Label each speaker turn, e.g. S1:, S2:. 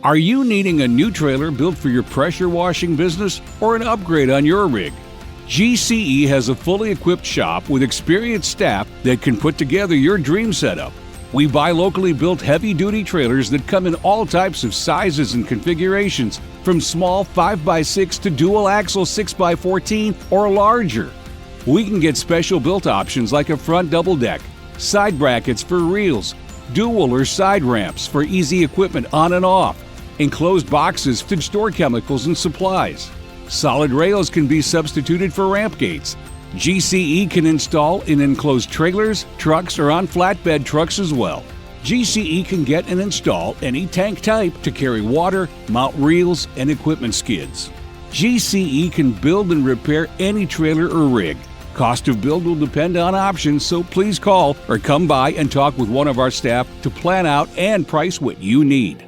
S1: Are you needing a new trailer built for your pressure washing business or an upgrade on your rig? GCE has a fully equipped shop with experienced staff that can put together your dream setup. We buy locally built heavy-duty trailers that come in all types of sizes and configurations, from small 5x6 to dual-axle 6x14 or larger. We can get special built options like a front double deck, side brackets for reels, dual or side ramps for easy equipment on and off, enclosed boxes to store chemicals and supplies. Solid rails can be substituted for ramp gates. GCE can install in enclosed trailers, trucks, or on flatbed trucks as well. GCE can get and install any tank type to carry water, mount reels, and equipment skids. GCE can build and repair any trailer or rig. Cost of build will depend on options, so please call or come by and talk with one of our staff to plan out and price what you need.